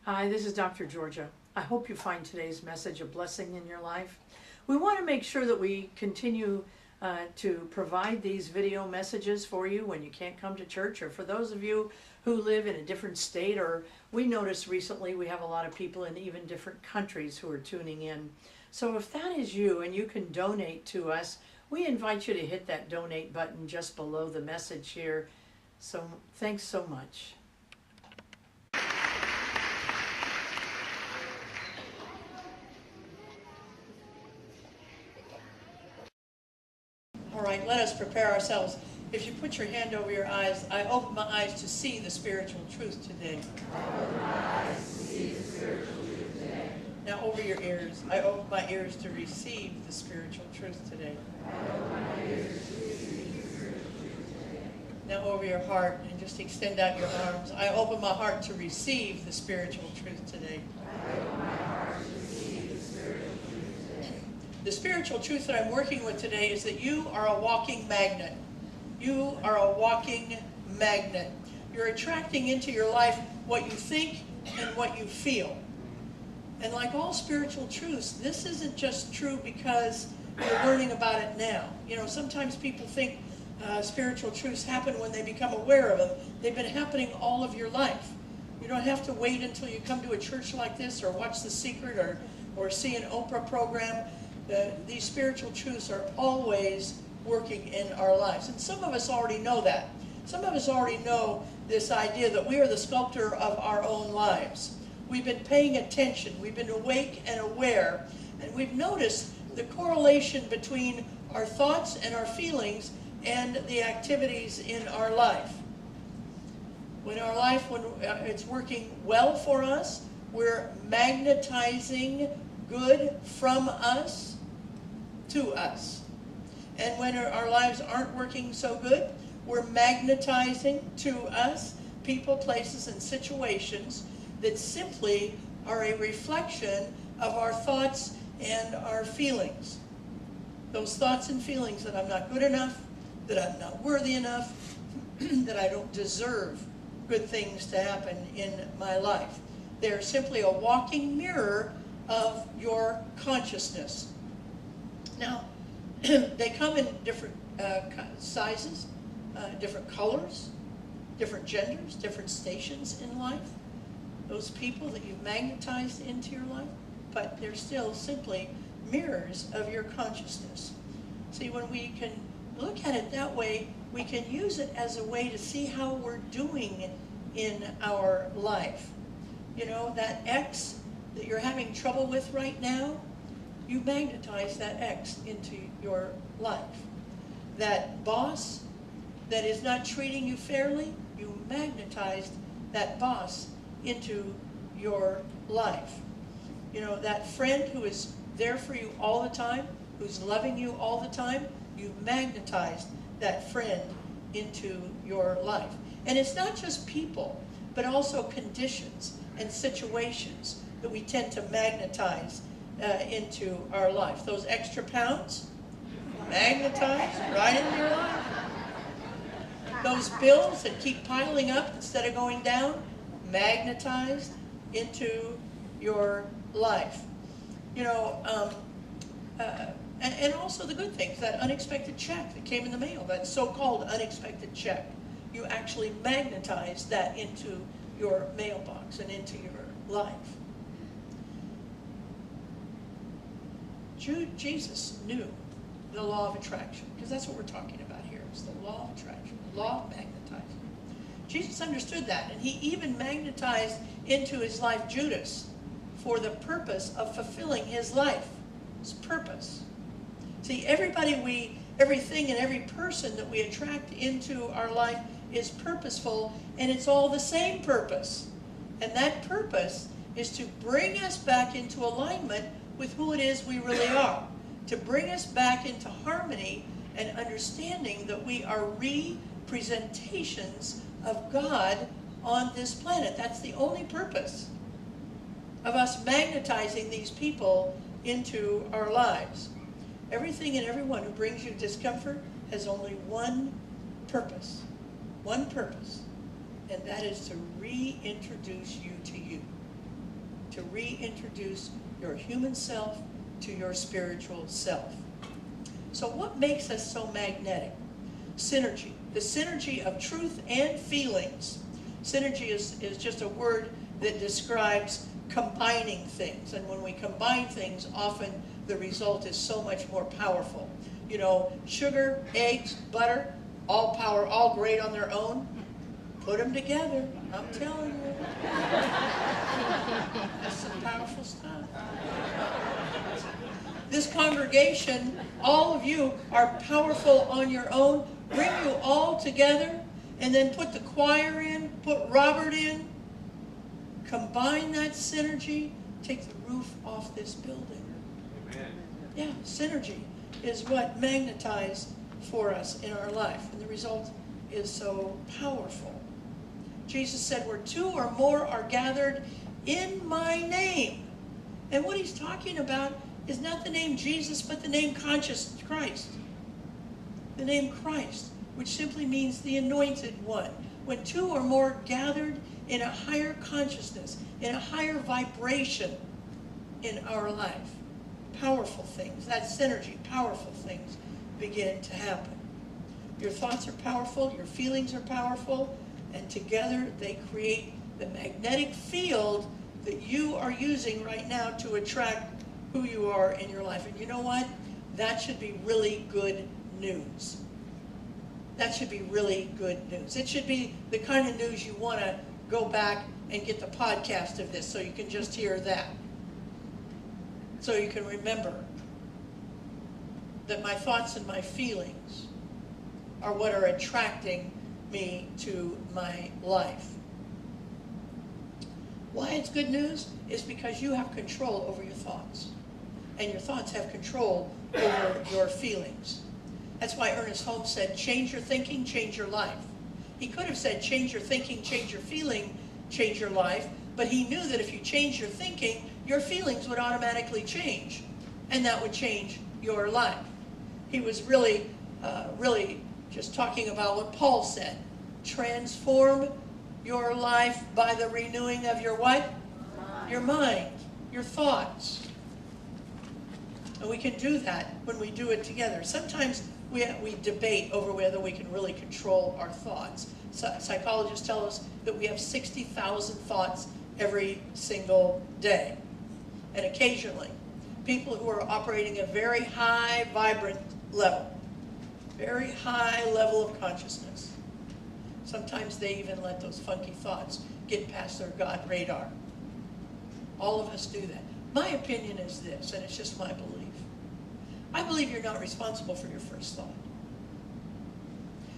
Hi, this is Dr. Georgia. I hope you find today's message a blessing in your life. We want to make sure that we continue to provide these video messages for you when you can't come to church, or for those of you who live in a different state, or we noticed recently we have a lot of people in even different countries who are tuning in. So if that is you and you can donate to us, we invite you to hit that donate button just below the message here. So thanks so much. All right, let us prepare ourselves. If you put your hand over your eyes, I open my eyes to see the spiritual truth today. I open my eyes to see the spiritual truth today. Now over your ears, I open my ears to receive the spiritual truth today. I open my ears to receive the spiritual truth today. Now over your heart, and just extend out your arms. I open my heart to receive the spiritual truth today. I open my heart to receive the spiritual truth today. The spiritual truth that I'm working with today is that you are a walking magnet. You are a walking magnet. You're attracting into your life what you think and what you feel. And like all spiritual truths, this isn't just true because you're learning about it now. You know, sometimes people think spiritual truths happen when they become aware of them. They've been happening all of your life. You don't have to wait until you come to a church like this or watch The Secret or see an Oprah program. These spiritual truths are always working in our lives. And some of us already know that. Some of us already know this idea that we are the sculptor of our own lives. We've been paying attention. We've been awake and aware. And we've noticed the correlation between our thoughts and our feelings and the activities in our life. When it's working well for us, we're magnetizing good from us to us. And when our lives aren't working so good, we're magnetizing to us people, places, and situations that simply are a reflection of our thoughts and our feelings. Those thoughts and feelings that I'm not good enough, that I'm not worthy enough, that I don't deserve good things to happen in my life. They're simply a walking mirror of your consciousness. Now, they come in different sizes, different colors, different genders, different stations in life. Those people that you've magnetized into your life, but they're still simply mirrors of your consciousness. See, when we can look at it that way, we can use it as a way to see how we're doing in our life. You know, that X that you're having trouble with right now, you magnetize that X into your life. That boss that is not treating you fairly, you magnetized that boss into your life. You know, that friend who is there for you all the time, who's loving you all the time, you magnetized that friend into your life. And it's not just people, but also conditions and situations that we tend to magnetize into our life. Those extra pounds, magnetized right into your life. Those bills that keep piling up instead of going down, magnetized into your life. You know, and also the good things, that unexpected check that came in the mail, that so-called unexpected check. You actually magnetized that into your mailbox and into your life. Jesus knew the law of attraction, because that's what we're talking about here. It's the law of attraction, the law of magnetizing. Jesus understood that, and he even magnetized into his life Judas for the purpose of fulfilling his life. His purpose. See, everything and every person that we attract into our life is purposeful, and it's all the same purpose. And that purpose is to bring us back into alignment with who it is we really are. To bring us back into harmony and understanding that we are representations of God on this planet. That's the only purpose of us magnetizing these people into our lives. Everything and everyone who brings you discomfort has only one purpose, and that is to reintroduce you to you. to reintroduce your human self to your spiritual self. So what makes us so magnetic? Synergy. The synergy of truth and feelings. Synergy is just a word that describes combining things. And when we combine things, often the result is so much more powerful. You know, sugar, eggs, butter, all power, all great on their own. Put them together, I'm telling you. That's some powerful stuff. This congregation, all of you are powerful on your own. Bring you all together and then put the choir in, put Robert in. Combine that synergy, take the roof off this building. Amen. Yeah, synergy is what magnetizes for us in our life. And the result is so powerful. Jesus said, where two or more are gathered in my name. And what he's talking about is not the name Jesus, but the name conscious Christ. The name Christ, which simply means the anointed one. When two or more gathered in a higher consciousness, in a higher vibration in our life, powerful things, that synergy, powerful things begin to happen. Your thoughts are powerful, your feelings are powerful, and together they create the magnetic field that you are using right now to attract who you are in your life. And you know what? That should be really good news. That should be really good news. It should be the kind of news you want to go back and get the podcast of this so you can just hear that. So you can remember that my thoughts and my feelings are what are attracting me to my life. Why it's good news is because you have control over your thoughts. And your thoughts have control over your feelings. That's why Ernest Holmes said, change your thinking, change your life. He could have said, change your thinking, change your feeling, change your life. But he knew that if you change your thinking, your feelings would automatically change. And that would change your life. He was really just talking about what Paul said. Transform your life by the renewing of your what? Your mind, your thoughts. And we can do that when we do it together. Sometimes we debate over whether we can really control our thoughts. Psychologists tell us that we have 60,000 thoughts every single day. And occasionally, people who are operating a very high, vibrant level, very high level of consciousness, sometimes they even let those funky thoughts get past their God radar. All of us do that. My opinion is this, and it's just my belief. I believe you're not responsible for your first thought.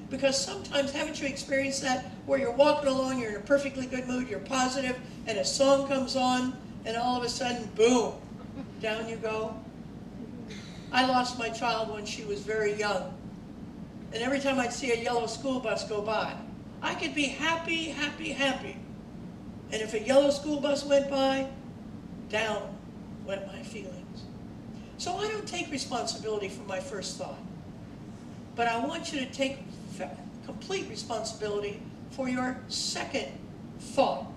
Because sometimes, haven't you experienced that, where you're walking along, you're in a perfectly good mood, you're positive, and a song comes on, and all of a sudden, boom, down you go? I lost my child when she was very young. And every time I'd see a yellow school bus go by, I could be happy, happy, happy. And if a yellow school bus went by, down went my feelings. So I don't take responsibility for my first thought. But I want you to take complete responsibility for your second thought.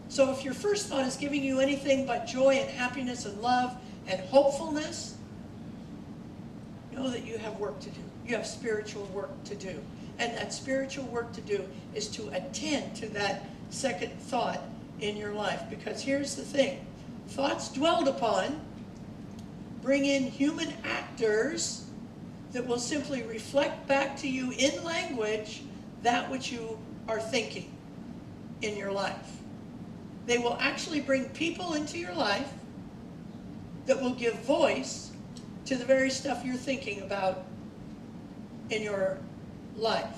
So if your first thought is giving you anything but joy and happiness and love and hopefulness, know that you have work to do. You have spiritual work to do. And that spiritual work to do is to attend to that second thought in your life. Because here's the thing. Thoughts dwelled upon bring in human actors that will simply reflect back to you in language that which you are thinking in your life. They will actually bring people into your life that will give voice to the very stuff you're thinking about in your life.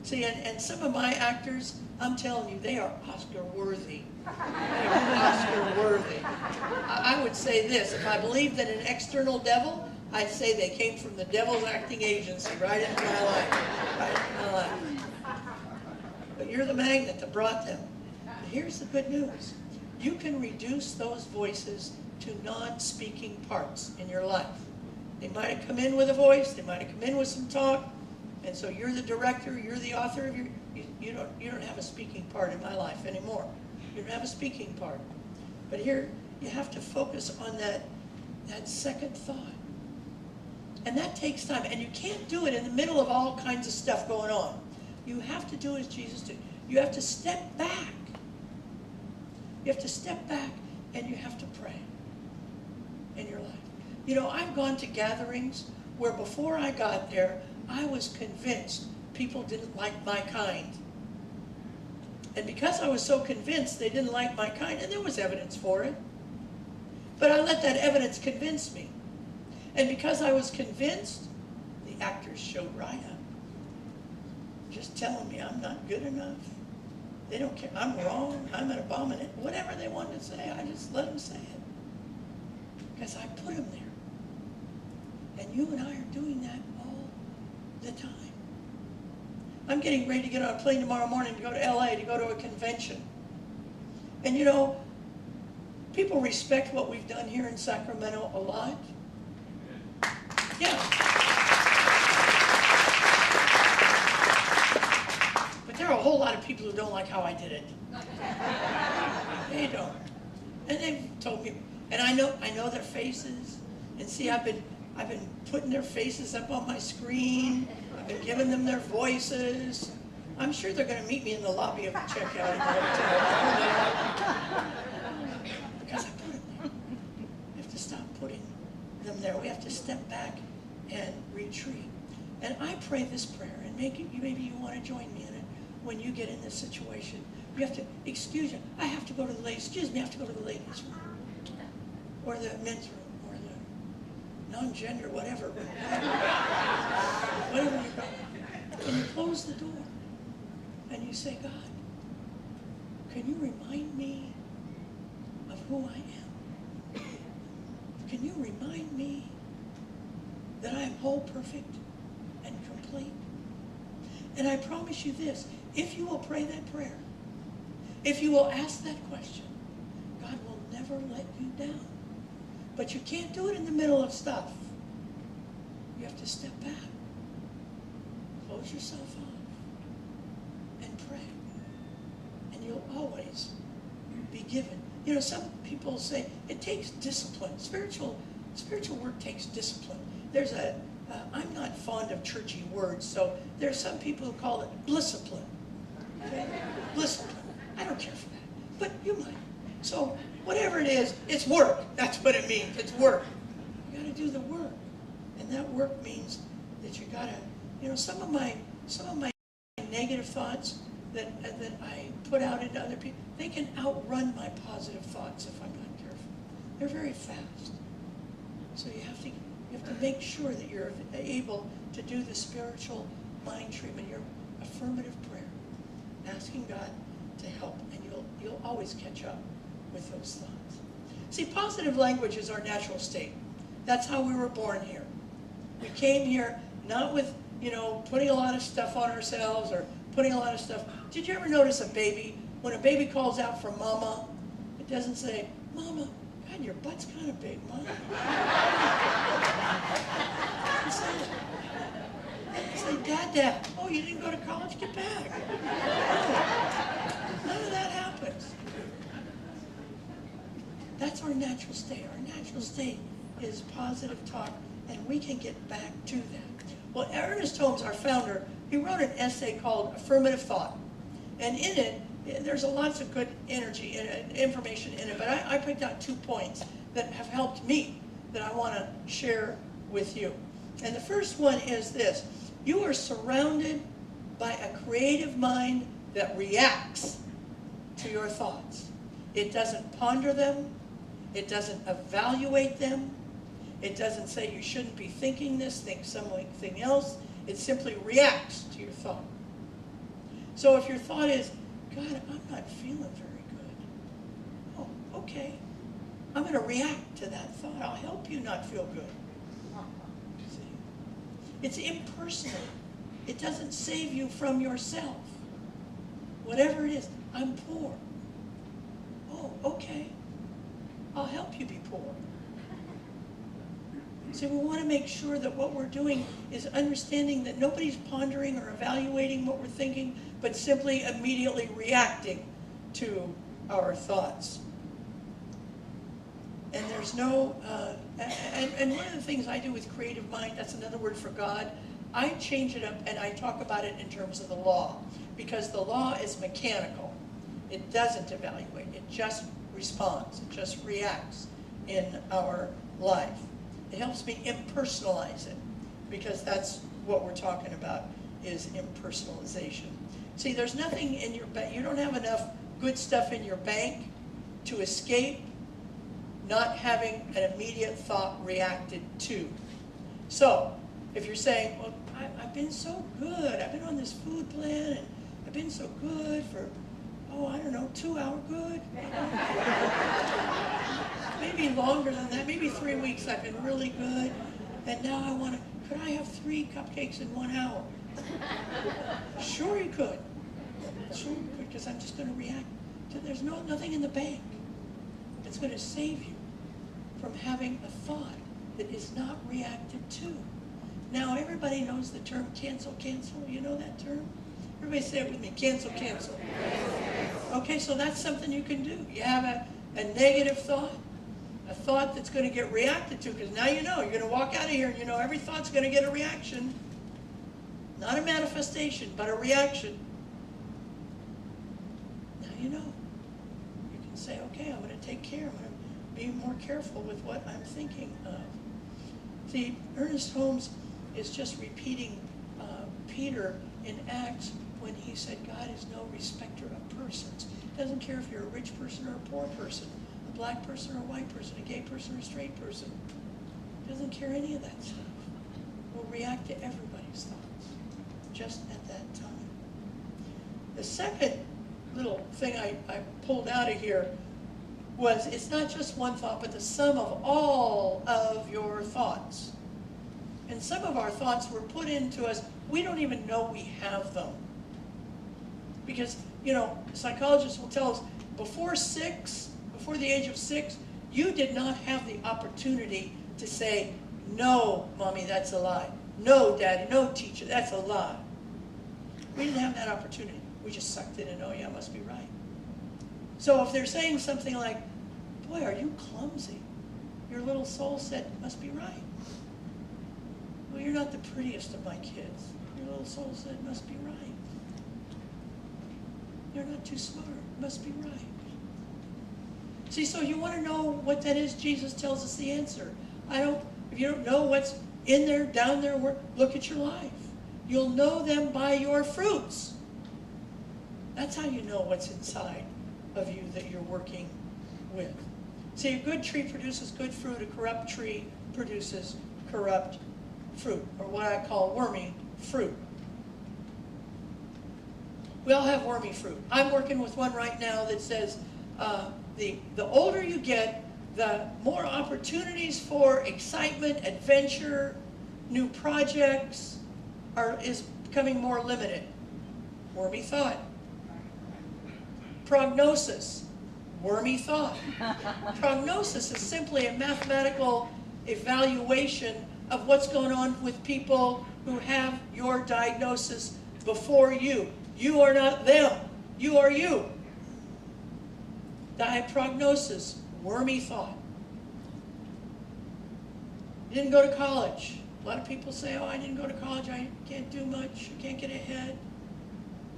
See, and some of my actors, I'm telling you, they are Oscar worthy. They are Oscar worthy. I would say this, if I believed in an external devil, I'd say they came from the devil's acting agency right into my life. Right into my life. But you're the magnet that brought them. But here's the good news. You can reduce those voices to non-speaking parts in your life. They might have come in with a voice, they might have come in with some talk, and so you're the director, you're the author of you don't have a speaking part in my life anymore. You don't have a speaking part. But here, you have to focus on that second thought. And that takes time. And you can't do it in the middle of all kinds of stuff going on. You have to do as Jesus did. You have to step back. You have to step back and you have to pray in your life. You know, I've gone to gatherings where before I got there, I was convinced people didn't like my kind. And because I was so convinced they didn't like my kind, and there was evidence for it, but I let that evidence convince me. And because I was convinced, the actors showed right up. Just telling me I'm not good enough. They don't care. I'm wrong. I'm an abomination. Whatever they wanted to say, I just let them say it. Because I put them there. And you and I are doing that all the time. I'm getting ready to get on a plane tomorrow morning to go to LA to go to a convention. And you know, people respect what we've done here in Sacramento a lot. Yeah. But there are a whole lot of people who don't like how I did it. They don't. And they've told me, and I know their faces. And see, I've been putting their faces up on my screen. I've been giving them their voices. I'm sure they're going to meet me in the lobby of the checkout in the hotel. Because I put them there. We have to stop putting them there. We have to step back and retreat. And I pray this prayer, and maybe you want to join me in it when you get in this situation. You have to, excuse me, I have to go to the ladies. Excuse me, I have to go to the ladies' room. Or the men's room. Non-gender, whatever you got. And you close the door and you say, God, can you remind me of who I am? Can you remind me that I am whole, perfect, and complete? And I promise you this, if you will pray that prayer, if you will ask that question, God will never let you down. But you can't do it in the middle of stuff. You have to step back. Close yourself off. And pray. And you'll always be given. You know, some people say it takes discipline. Spiritual work takes discipline. There's I'm not fond of churchy words, so there's some people who call it blisscipline. Okay? Blisscipline. I don't care for that. But you might. So whatever it is, it's work. That's what it means. It's work. You got to do the work, and that work means that you got to, you know, some of my negative thoughts that I put out into other people, they can outrun my positive thoughts if I'm not careful. They're very fast. So you have to make sure that you're able to do the spiritual mind treatment, your affirmative prayer, asking God to help, and you'll always catch up with those thoughts. See, positive language is our natural state. That's how we were born here. We came here not with, you know, putting a lot of stuff on ourselves or putting a lot of stuff. Did you ever notice a baby, when a baby calls out for mama, it doesn't say, Mama, God, your butt's kind of big, Mama. It say, Dad, oh, you didn't go to college? Get back. None of that happens. That's our natural state. Our natural state is positive talk, and we can get back to that. Well, Ernest Holmes, our founder, he wrote an essay called Affirmative Thought. And in it, there's lots of good energy and information in it, but I picked out 2 points that have helped me that I want to share with you. And the first one is this. You are surrounded by a creative mind that reacts to your thoughts. It doesn't ponder them. It doesn't evaluate them. It doesn't say you shouldn't be thinking this, think something else. It simply reacts to your thought. So if your thought is, God, I'm not feeling very good. Oh, okay. I'm going to react to that thought. I'll help you not feel good. See? It's impersonal. It doesn't save you from yourself. Whatever it is, I'm poor. Oh, okay. I'll help you be poor. So we want to make sure that what we're doing is understanding that nobody's pondering or evaluating what we're thinking, but simply immediately reacting to our thoughts. And there's no, and one of the things I do with creative mind, that's another word for God, I change it up and I talk about it in terms of the law. Because the law is mechanical. It doesn't evaluate. It just responds. It just reacts in our life. It helps me impersonalize it. Because that's what we're talking about, is impersonalization. See, there's nothing in your bank. You don't have enough good stuff in your bank to escape not having an immediate thought reacted to. So, if you're saying, well, I've been so good. I've been on this food plan, and I've been so good for, oh, I don't know, 2 hour good. Maybe longer than that. Maybe 3 weeks I've been really good. And now I want to, could I have 3 cupcakes in 1 hour? Sure you could. Sure you could, because I'm just going to react to, there's nothing in the bank that's going to save you from having a thought that is not reacted to. Now everybody knows the term cancel, cancel. You know that term? Everybody say it with me, cancel, cancel. Okay, so that's something you can do. You have a negative thought, a thought that's going to get reacted to, because now you know, you're going to walk out of here and you know every thought's going to get a reaction. Not a manifestation, but a reaction. Now you know. You can say, okay, I'm going to take care. I'm going to be more careful with what I'm thinking of. See, Ernest Holmes is just repeating Peter in Acts when he said God is no respecter of persons. Doesn't care if you're a rich person or a poor person, a black person or a white person, a gay person or a straight person. Doesn't care any of that stuff. Will react to everybody's thoughts, just at that time. The second little thing I pulled out of here was, it's not just one thought, but the sum of all of your thoughts. And some of our thoughts were put into us, we don't even know we have them. Because, you know, psychologists will tell us, before the age of 6, you did not have the opportunity to say, no, Mommy, that's a lie. No, Daddy, no, teacher, that's a lie. We didn't have that opportunity. We just sucked in and, oh yeah, must be right. So if they're saying something like, boy, are you clumsy? Your little soul said, must be right. Well, you're not the prettiest of my kids. Your little soul said, must be right. You're not too smart. Must be right. See, so you want to know what that is? Jesus tells us the answer. If you don't know what's in there, down there, look at your life. You'll know them by your fruits. That's how you know what's inside of you that you're working with. See, a good tree produces good fruit. A corrupt tree produces corrupt fruit, or what I call wormy fruit. We all have wormy fruit. I'm working with one right now that says the older you get, the more opportunities for excitement, adventure, new projects is becoming more limited. Wormy thought. Prognosis. Wormy thought. Prognosis is simply a mathematical evaluation of what's going on with people who have your diagnosis before you. You are not them. You are you. Prognosis, wormy thought. You didn't go to college. A lot of people say, oh, I didn't go to college. I can't do much. I can't get ahead.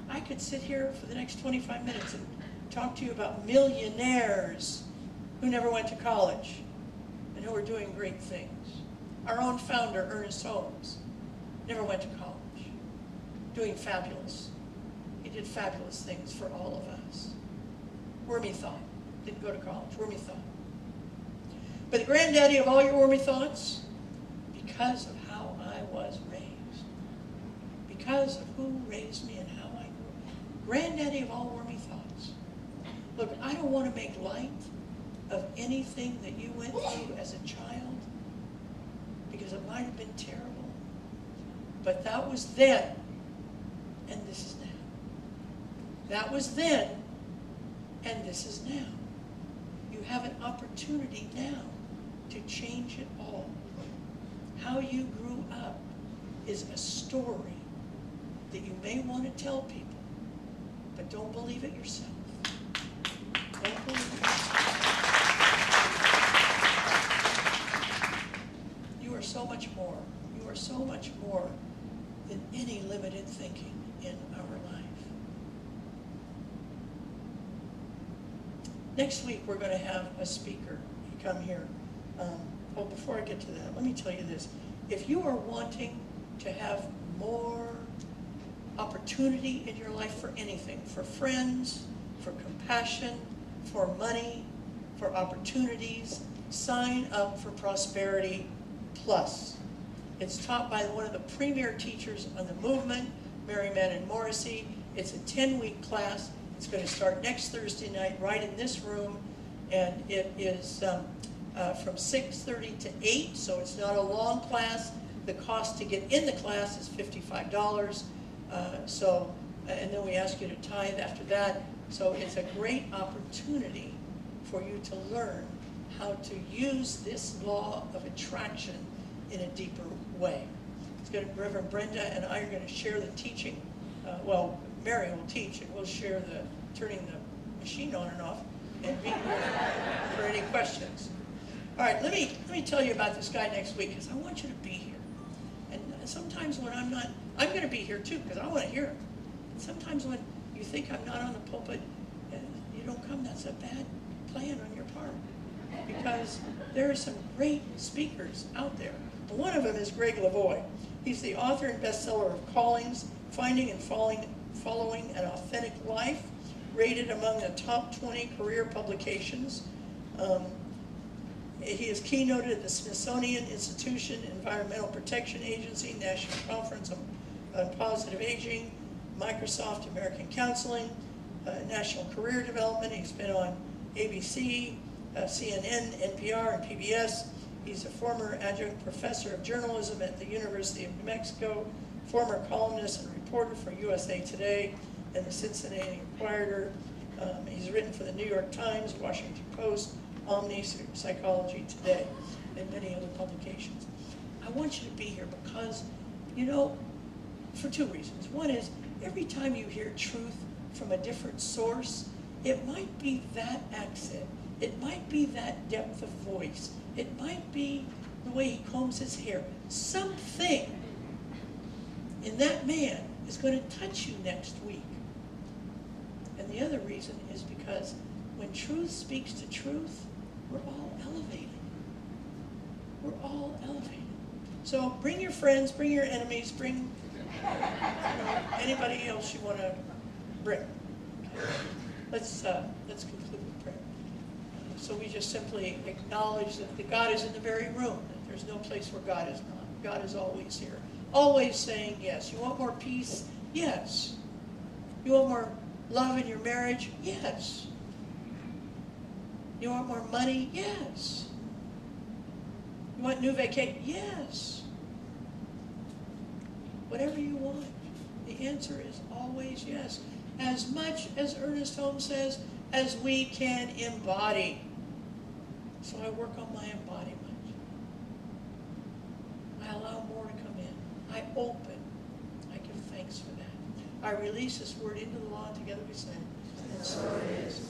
I could sit here for the next 25 minutes and talk to you about millionaires who never went to college and who are doing great things. Our own founder, Ernest Holmes, never went to college, doing fabulous. He did fabulous things for all of us. Wormy thought. Didn't go to college. Wormy thought. But the granddaddy of all your wormy thoughts, because of how I was raised, because of who raised me and how I grew, granddaddy of all wormy thoughts. Look, I don't want to make light of anything that you went through as a child, because it might have been terrible. But that was then, and this is now. That was then, and this is now. You have an opportunity now to change it all. How you grew up is a story that you may want to tell people, but don't believe it yourself. Next week, we're going to have a speaker come here. Before I get to that, let me tell you this. If you are wanting to have more opportunity in your life for anything, for friends, for compassion, for money, for opportunities, sign up for Prosperity Plus. It's taught by one of the premier teachers on the movement, Mary Mannon Morrissey. It's a 10-week class. It's going to start next Thursday night right in this room, and it is from 6:30 to 8, so it's not a long class. The cost to get in the class is $55. And then we ask you to tithe after that. So it's a great opportunity for you to learn how to use this law of attraction in a deeper way. It's going to, Reverend Brenda and I are going to share the teaching. Mary will teach, and we'll share the turning the machine on and off, and be here for any questions. All right, let me tell you about this guy next week, because I want you to be here. And sometimes when I'm not, I'm going to be here too, because I want to hear him. And sometimes when you think I'm not on the pulpit and you don't come, that's a bad plan on your part, because there are some great speakers out there. And one of them is Greg Lavoie. He's the author and bestseller of Callings, Finding and Following an Authentic Life, rated among the top 20 career publications. He is keynoted at the Smithsonian Institution, Environmental Protection Agency, National Conference on Positive Aging, Microsoft American Counseling, National Career Development. He's been on ABC, CNN, NPR, and PBS. He's a former adjunct professor of journalism at the University of New Mexico, former columnist and reporter for USA Today and the Cincinnati Enquirer. He's written for the New York Times, Washington Post, Omni, Psychology Today, and many other publications. I want you to be here because, you know, for two reasons. One is, every time you hear truth from a different source, it might be that accent, it might be that depth of voice, it might be the way he combs his hair. Something in that man is going to touch you next week. And the other reason is because when truth speaks to truth, we're all elevated. We're all elevated. So bring your friends, bring your enemies, bring anybody else you want to bring. Let's conclude with prayer. So we just simply acknowledge that God is in the very room, that there's no place where God is not. God is always here. Always saying yes. You want more peace? Yes. You want more love in your marriage? Yes. You want more money? Yes. You want new vacation? Yes. Whatever you want, the answer is always yes. As much, as Ernest Holmes says, as we can embody. So I work on my embodiment. I allow more to come in. I open. I give thanks for that. I release this word into the law, and together we say, and so it is.